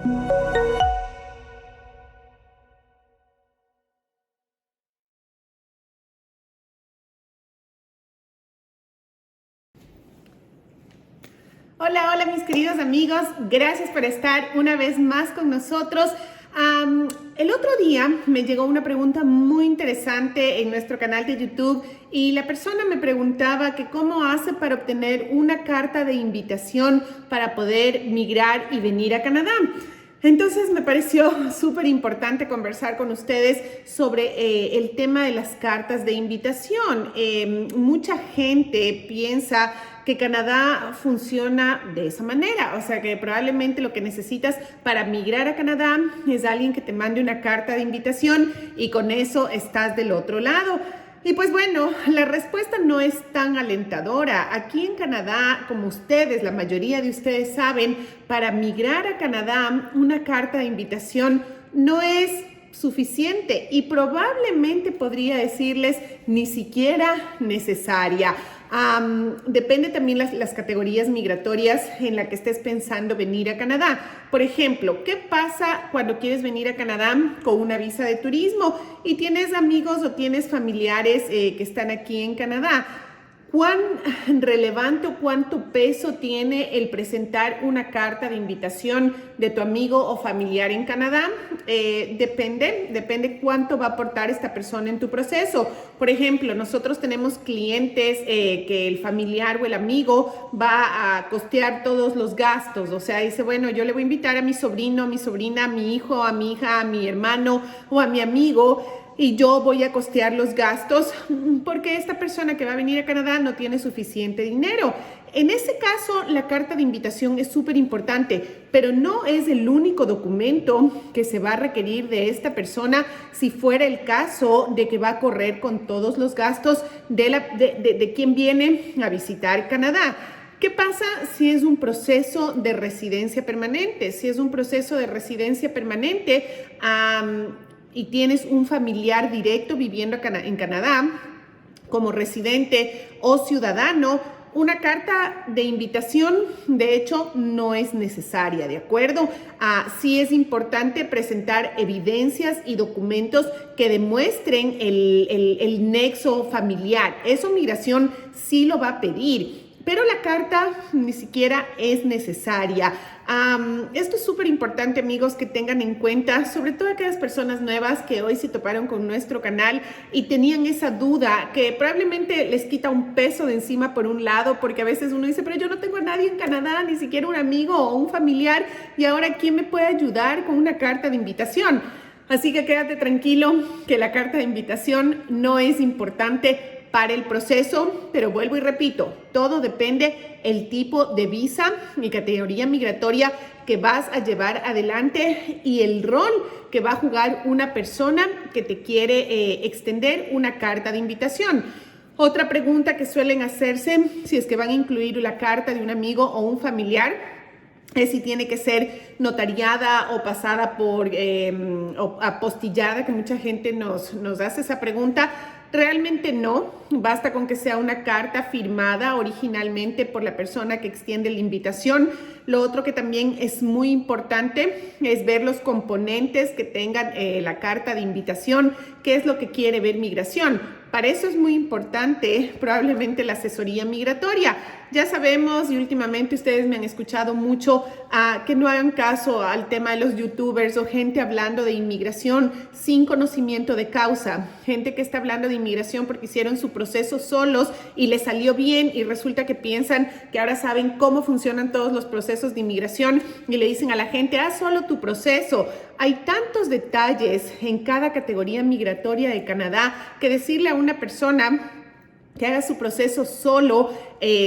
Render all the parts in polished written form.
Hola, hola mis queridos amigos, gracias por estar una vez más con nosotros. El otro día me llegó una pregunta muy interesante en nuestro canal de YouTube y la persona me preguntaba que cómo hace para obtener una carta de invitación para poder migrar y venir a Canadá. Entonces me pareció súper importante conversar con ustedes sobre el tema de las cartas de invitación. Mucha gente piensa que Canadá funciona de esa manera, o sea que probablemente lo que necesitas para migrar a Canadá es alguien que te mande una carta de invitación y con eso estás del otro lado. Y pues bueno, la respuesta no es tan alentadora. Aquí en Canadá, como ustedes, la mayoría de ustedes saben, para migrar a Canadá, una carta de invitación no es suficiente y probablemente podría decirles ni siquiera necesaria. Depende también las categorías migratorias en las que estés pensando venir a Canadá. Por ejemplo, ¿qué pasa cuando quieres venir a Canadá con una visa de turismo y tienes amigos o tienes familiares que están aquí en Canadá? ¿Cuán relevante o cuánto peso tiene el presentar una carta de invitación de tu amigo o familiar en Canadá? Depende cuánto va a aportar esta persona en tu proceso. Por ejemplo, nosotros tenemos clientes que el familiar o el amigo va a costear todos los gastos. O sea, dice, bueno, yo le voy a invitar a mi sobrino, a mi sobrina, a mi hijo, a mi hija, a mi hermano o a mi amigo, y yo voy a costear los gastos porque esta persona que va a venir a Canadá no tiene suficiente dinero. En ese caso, la carta de invitación es súper importante, pero no es el único documento que se va a requerir de esta persona si fuera el caso de que va a correr con todos los gastos de quien viene a visitar Canadá. ¿Qué pasa si es un proceso de residencia permanente? Si es un proceso de residencia permanente, y tienes un familiar directo viviendo en Canadá como residente o ciudadano, una carta de invitación, de hecho, no es necesaria, ¿de acuerdo? Sí es importante presentar evidencias y documentos que demuestren el nexo familiar. Eso migración sí lo va a pedir, pero la carta ni siquiera es necesaria. Esto es súper importante, amigos, que tengan en cuenta, sobre todo aquellas personas nuevas que hoy se toparon con nuestro canal y tenían esa duda que probablemente les quita un peso de encima por un lado, porque a veces uno dice, pero yo no tengo a nadie en Canadá, ni siquiera un amigo o un familiar, y ahora ¿quién me puede ayudar con una carta de invitación? Así que quédate tranquilo que la carta de invitación no es importante para el proceso, pero vuelvo y repito, todo depende el tipo de visa y categoría migratoria que vas a llevar adelante y el rol que va a jugar una persona que te quiere extender una carta de invitación. Otra pregunta que suelen hacerse, si es que van a incluir la carta de un amigo o un familiar, es si tiene que ser notariada o pasada por o apostillada, que mucha gente nos hace esa pregunta. Realmente no, basta con que sea una carta firmada originalmente por la persona que extiende la invitación. Lo otro que también es muy importante es ver los componentes que tengan la carta de invitación, qué es lo que quiere ver migración. Para eso es muy importante probablemente la asesoría migratoria. Ya sabemos y últimamente ustedes me han escuchado mucho que no hagan caso al tema de los youtubers o gente hablando de inmigración sin conocimiento de causa. Gente que está hablando de inmigración porque hicieron su proceso solos y les salió bien y resulta que piensan que ahora saben cómo funcionan todos los procesos de inmigración y le dicen a la gente, haz solo tu proceso. Hay tantos detalles en cada categoría migratoria de Canadá que decirle a una persona que haga su proceso solo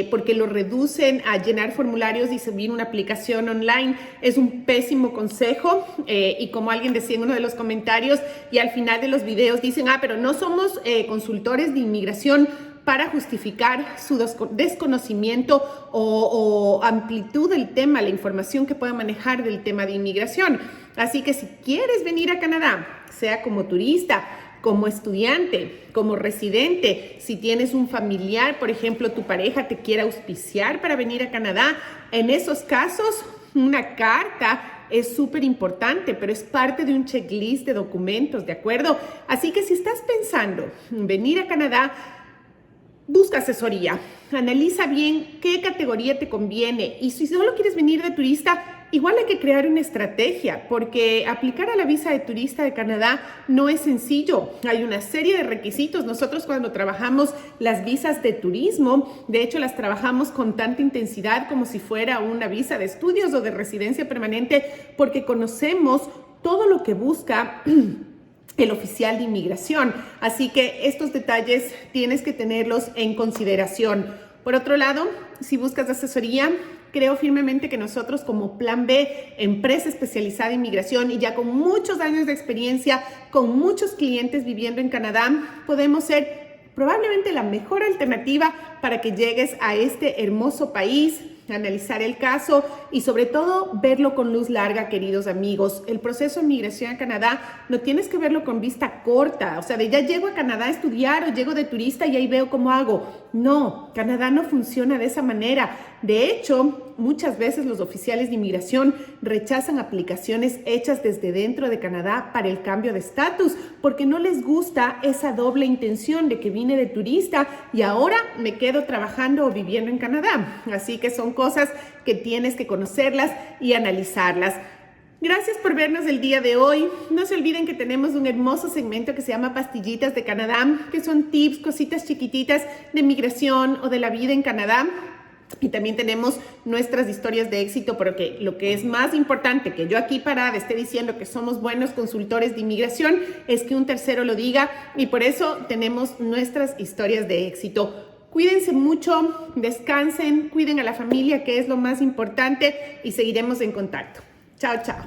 porque lo reducen a llenar formularios y subir una aplicación online es un pésimo consejo y como alguien decía en uno de los comentarios y al final de los videos dicen, pero no somos consultores de inmigración para justificar su desconocimiento o amplitud del tema, la información que pueda manejar del tema de inmigración. Así que si quieres venir a Canadá, sea como turista, como estudiante, como residente, si tienes un familiar, por ejemplo, tu pareja te quiere auspiciar para venir a Canadá, en esos casos una carta es súper importante, pero es parte de un checklist de documentos, ¿de acuerdo? Así que si estás pensando en venir a Canadá, busca asesoría, analiza bien qué categoría te conviene y si solo quieres venir de turista, igual hay que crear una estrategia porque aplicar a la visa de turista de Canadá no es sencillo. Hay una serie de requisitos. Nosotros cuando trabajamos las visas de turismo, de hecho las trabajamos con tanta intensidad como si fuera una visa de estudios o de residencia permanente porque conocemos todo lo que busca el oficial de inmigración. Así que estos detalles tienes que tenerlos en consideración. Por otro lado, si buscas asesoría, creo firmemente que nosotros como Plan B, empresa especializada en inmigración y ya con muchos años de experiencia, con muchos clientes viviendo en Canadá, podemos ser probablemente la mejor alternativa para que llegues a este hermoso país, analizar el caso y sobre todo verlo con luz larga, queridos amigos. El proceso de migración a Canadá no tienes que verlo con vista corta, o sea, de ya llego a Canadá a estudiar o llego de turista y ahí veo cómo hago. No, Canadá no funciona de esa manera. De hecho, muchas veces los oficiales de inmigración rechazan aplicaciones hechas desde dentro de Canadá para el cambio de estatus porque no les gusta esa doble intención de que vine de turista y ahora me quedo trabajando o viviendo en Canadá. Así que son cosas que tienes que conocerlas y analizarlas. Gracias por vernos el día de hoy. No se olviden que tenemos un hermoso segmento que se llama Pastillitas de Canadá, que son tips, cositas chiquititas de migración o de la vida en Canadá. Y también tenemos nuestras historias de éxito, porque lo que es más importante que yo aquí parada esté diciendo que somos buenos consultores de inmigración es que un tercero lo diga y por eso tenemos nuestras historias de éxito. Cuídense mucho, descansen, cuiden a la familia, que es lo más importante, y seguiremos en contacto. Chao, chao.